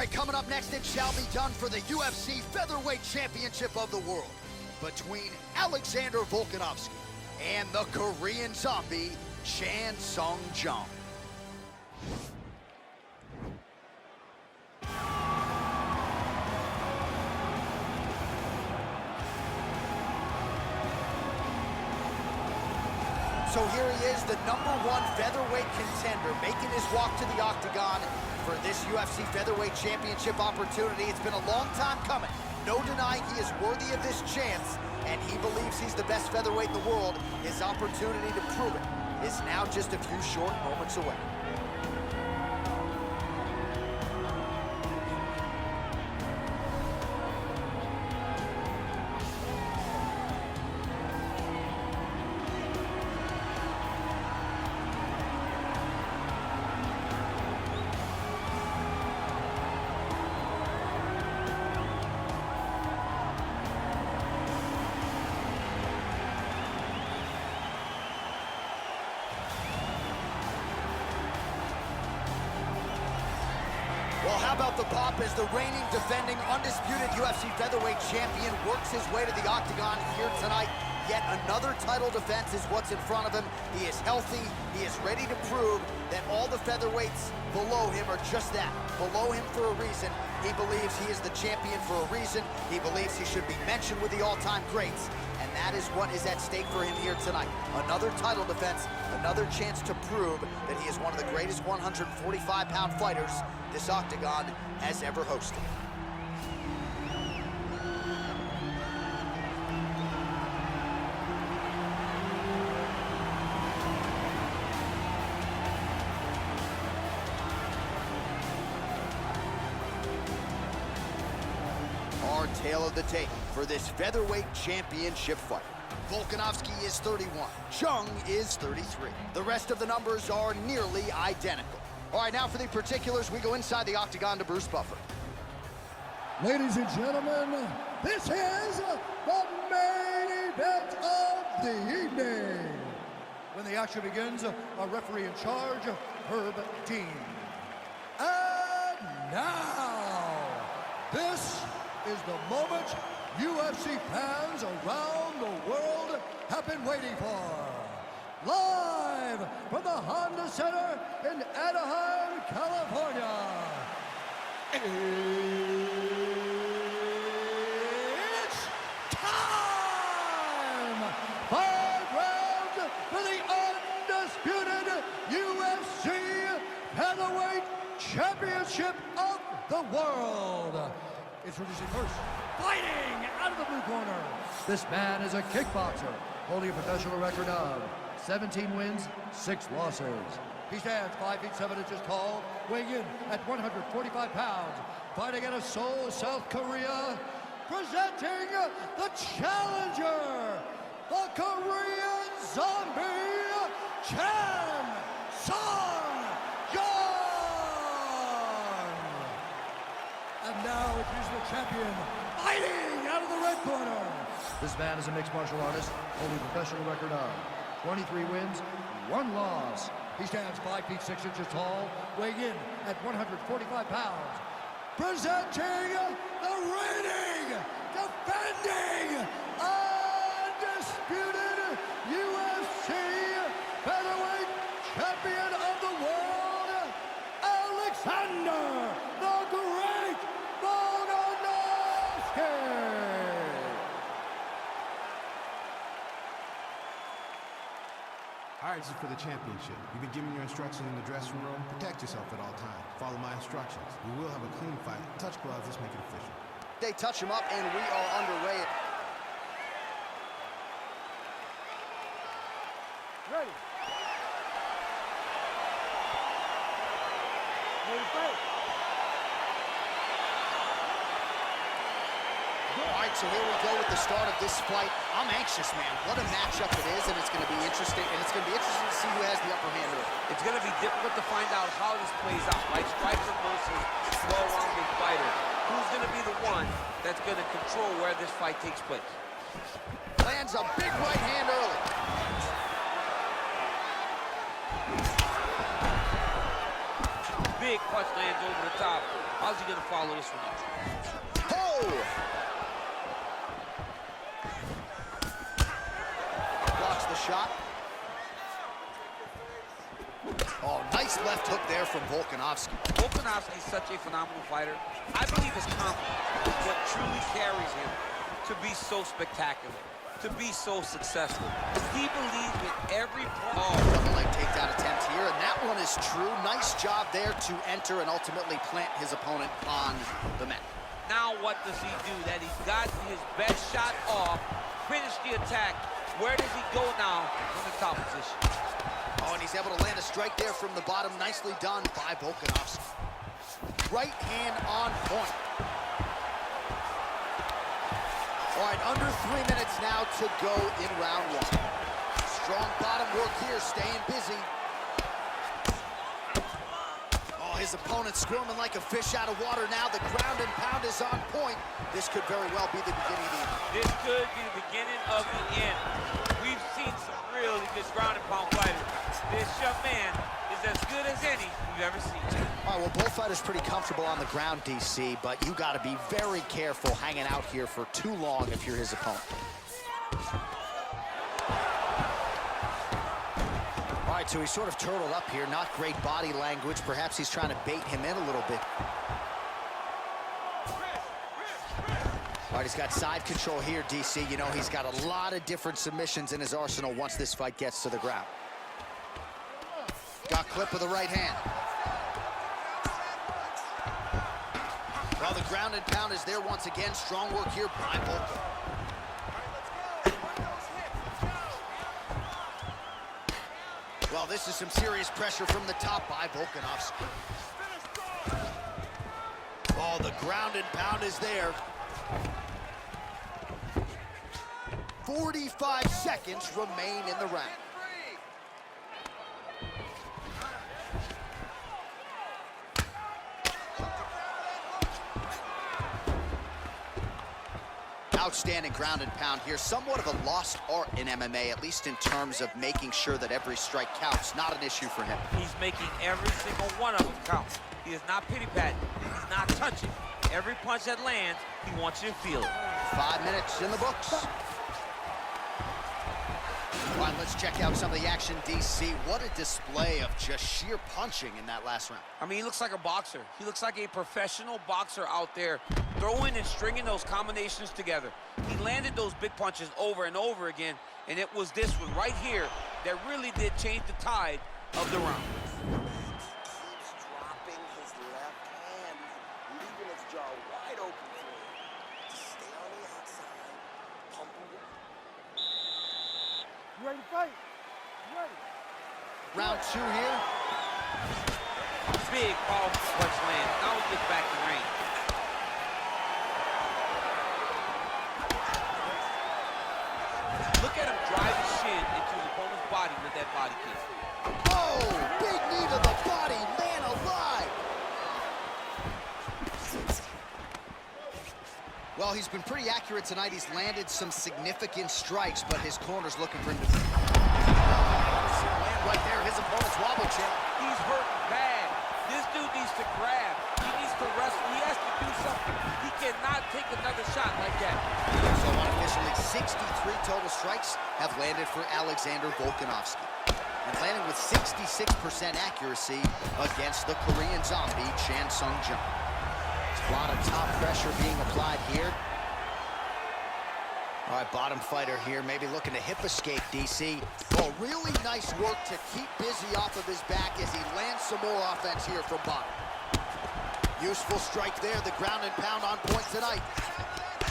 right, coming up next, it shall be done for the UFC Featherweight Championship of the World between Alexander Volkanovski and the Korean zombie, Chan Sung Jung. So here he is, the #1 featherweight contender, making his walk to the octagon for this UFC Featherweight Championship opportunity. It's been a long time coming. No denying he is worthy of this chance, and he believes he's the best featherweight in the world. His opportunity to prove it is now just a few short moments away. Well, how about the pop as the reigning, defending, undisputed UFC featherweight champion works his way to the octagon here tonight. Yet another title defense is what's in front of him. He is healthy. He is ready to prove that all the featherweights below him are just that, below him for a reason. He believes he is the champion for a reason. He believes he should be mentioned with the all-time greats. And that is what is at stake for him here tonight. Another title defense, another chance to prove that he is one of the greatest 145-pound fighters this octagon has ever hosted. Our tale of the tape for this featherweight championship fight. Volkanovski is 31, Jung is 33. The rest of the numbers are nearly identical. All right, now for the particulars, we go inside the octagon to Bruce Buffer. Ladies and gentlemen, this is the main event of the evening. When the action begins, our referee in charge, Herb Dean. And now, this is the moment UFC fans around the world have been waiting for. Live from the Honda Center in Anaheim, California. It's time! 5 rounds for the undisputed UFC Featherweight Championship of the World. Introducing first, fighting out of the blue corner. This man is a kickboxer, holding a professional record of 17 wins, 6 losses. He stands 5 feet 7 inches tall, weighing in at 145 pounds, fighting out of Seoul, South Korea, presenting the challenger, the Korean zombie, Chan Sung Jung. And now here's the champion, fighting out of the red corner. This man is a mixed martial artist, holding a professional record of 23 wins, 1 loss. He stands 5 feet 6 inches tall, weighing in at 145 pounds. Presenting the reigning, defending, undisputed UFC featherweight champion of the world, Alexander the Great Volkanovski. All right, this is for the championship. You've been given your instructions in the dressing room. Protect yourself at all times. Follow my instructions. We will have a clean fight. Touch gloves, let's make it official. They touch him up, and we are underway. Ready. Ready to fight. All right, so here we go with the start of this fight. I'm anxious, man. What a matchup it is, and it's going to be interesting. And it's going to be interesting to see who has the upper hand. It's going to be difficult to find out how this plays out, right? Striker versus well-rounded fighter. Who's going to be the one that's going to control where this fight takes place? Lands a big right hand early. Big big punch lands over the top. How's he gonna follow this one up? Oh! Blocks the shot. Oh, nice left hook there from Volkanovski. Volkanovski is such a phenomenal fighter. I believe his confidence is what truly carries him to be so spectacular, to be so successful. He believes with every punch. Oh, double leg takedown attempt here, and that one is true. Nice job there to enter and ultimately plant his opponent on the mat. Now what does he do? That he's got his best shot off, finish the attack. Where does he go now from the top position? Oh, and he's able to land a strike there from the bottom. Nicely done by Volkanovski. Right hand on point. All right, under 3 minutes now to go in round one. Strong bottom work here, staying busy. Oh, his opponent squirming like a fish out of water now. The ground and pound is on point. This could very well be the beginning of the end. This could be the beginning of the end. We've seen some really good ground and pound fighters. This young man is as good as any we've ever seen. All right, well, both fighters pretty comfortable on the ground, DC, but you got to be very careful hanging out here for too long if you're his opponent. All right, so he's sort of turtled up here. Not great body language. Perhaps he's trying to bait him in a little bit. All right, he's got side control here, DC. You know, he's got a lot of different submissions in his arsenal once this fight gets to the ground. Got clip with the right hand. Well, the ground and pound is there once again. Strong work here by Volk. Well, this is some serious pressure from the top by Volkanovski. Oh, the ground and pound is there. 45 seconds remain in the round. Outstanding ground and pound here. Somewhat of a lost art in MMA, at least in terms of making sure that every strike counts. Not an issue for him. He's making every single one of them count. He is not pity-patting. He's not touching. Every punch that lands, he wants you to feel it. 5 minutes in the books. All right, let's check out some of the action, DC. What a display of just sheer punching in that last round. I mean, he looks like a boxer. He looks like a professional boxer out there, throwing and stringing those combinations together. He landed those big punches over and over again, and it was this one right here that really did change the tide of the round. Keeps dropping his left hand, leaving his jaw wide open for him to stay on the outside, pumping it. You ready to fight? You ready? Round two here. Big, powerful punch land. Now he gets back to range. Look at him drive his shin into his opponent's body with that body kick. Oh, big knee to the body, man alive. Well, he's been pretty accurate tonight. He's landed some significant strikes, but his corner's looking for him to land right there. His opponent's wobble check. He's hurt bad. This dude needs to grab. He needs to wrestle. He has to do something. He cannot take another shot like that. So unofficially, 63 total strikes have landed for Alexander Volkanovski. And landing with 66% accuracy against the Korean zombie, Chan Sung Jung. A lot of top pressure being applied here. All right, bottom fighter here, maybe looking to hip escape, DC. Oh, really nice work to keep busy off of his back as he lands some more offense here from bottom. Useful strike there, the ground and pound on point tonight.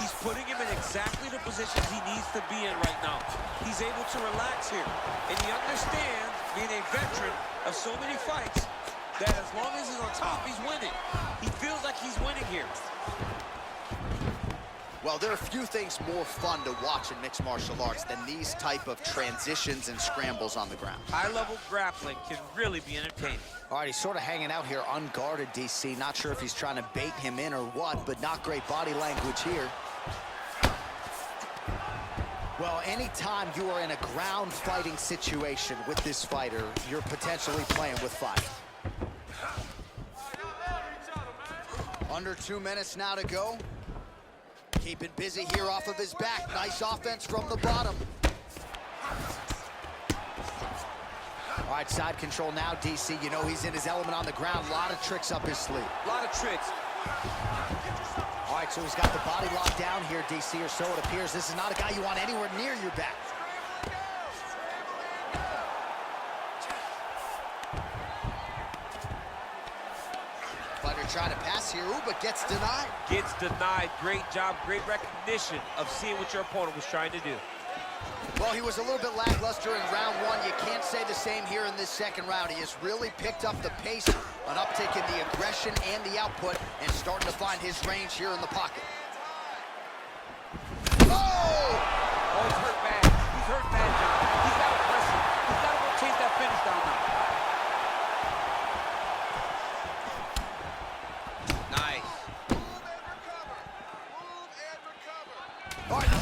He's putting him in exactly the positions he needs to be in right now. He's able to relax here. And he understands, being a veteran of so many fights, that as long as he's on top, he's winning. He feels like he's winning here. Well, there are few things more fun to watch in mixed martial arts than these type of transitions and scrambles on the ground. High-level grappling can really be entertaining. All right, he's sort of hanging out here unguarded, DC. Not sure if he's trying to bait him in or what, but not great body language here. Well, anytime you are in a ground fighting situation with this fighter, you're potentially playing with fire. Under 2 minutes now to go. Keeping busy here off of his back. Nice offense from the bottom. All right, side control now, DC. You know he's in his element on the ground. A lot of tricks up his sleeve. A lot of tricks. All right, so he's got the body locked down here, DC, or so it appears. This is not a guy you want anywhere near your back. Fighter trying to pass here, ooh, but gets denied. Gets denied. Great job, great recognition of seeing what your opponent was trying to do. Well, he was a little bit lackluster in round one. You can't say the same here in this second round. He has really picked up the pace, an uptick in the aggression and the output, and starting to find his range here in the pocket. Oh! Oh, he's hurt bad. He's hurt bad, John. He's got to press him. He's got to go chase that finish down now. Nice. All right.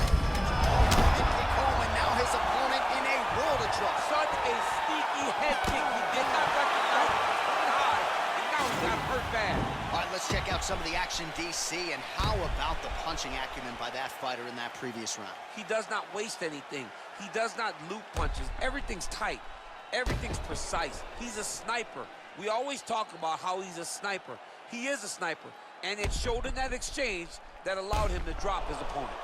Such a sneaky head kick. He did not recognize it. Coming high, and now he got hurt bad. All right, let's check out some of the action, DC, and how about the punching acumen by that fighter in that previous round? He does not waste anything. He does not loop punches. Everything's tight. Everything's precise. He's a sniper. We always talk about how he's a sniper. He is a sniper, and it showed in that exchange that allowed him to drop his opponent.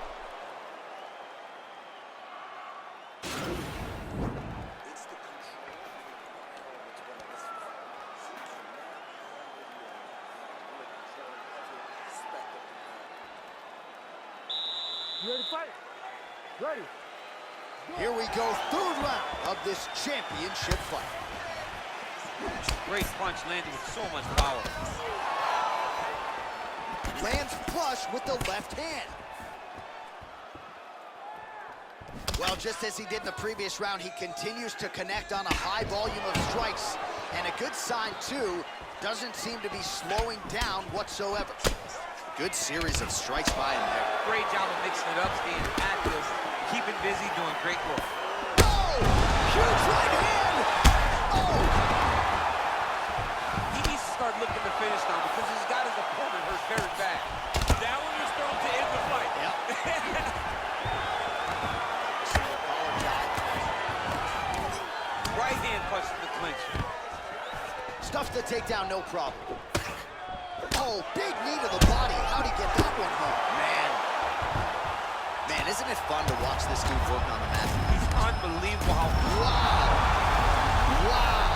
You ready to fight? Ready. Here we go, third round of this championship fight. Great punch landing with so much power. Lands flush with the left hand. Well, just as he did in the previous round, he continues to connect on a high volume of strikes. And a good sign, too, doesn't seem to be slowing down whatsoever. Good series of strikes by him there. Great job of mixing it up, staying active, keeping busy, doing great work. Oh! Huge right hand! Oh! He needs to start looking to finish now because he's got his opponent hurt very bad. That one is thrown to end the fight. Yep. Right hand punch to the clinch. Stuffs the takedown, no problem. Oh, big knee to the body. How'd he get that one home? Man, isn't it fun to watch this dude work on the mat? He's unbelievable how... Wow. Wow.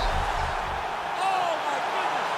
Oh, my goodness.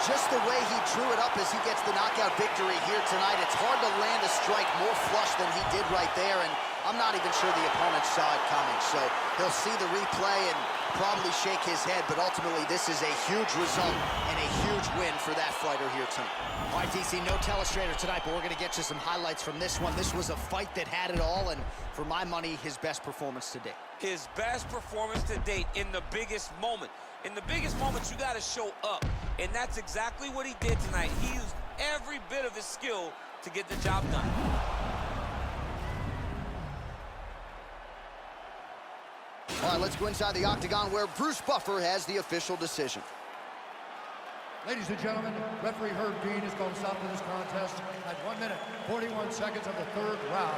Just the way he drew it up as he gets the knockout victory here tonight. It's hard to land a strike more flush than he did right there, and I'm not even sure the opponent saw it coming. So he'll see the replay and probably shake his head, but ultimately this is a huge result and a huge win for that fighter here tonight. All right, DC, no telestrator tonight, but we're going to get you some highlights from this one. This was a fight that had it all, and for my money, his best performance to date. His best performance to date in the biggest moment. In the biggest moments, you got to show up, and that's exactly what he did tonight. He used every bit of his skill to get the job done. All right, let's go inside the octagon where Bruce Buffer has the official decision. Ladies and gentlemen, referee Herb Dean has called a stop to this contest at 1 minute, 41 seconds of the third round.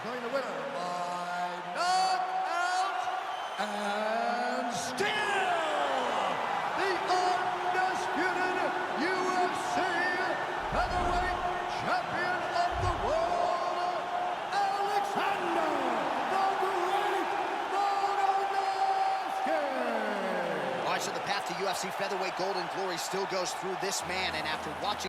Declaring the winner by knockout and still the undisputed UFC featherweight champion of the world, Alexander the Great Volkanovski. All right, so the path to UFC featherweight gold and glory still goes through this man, and after watching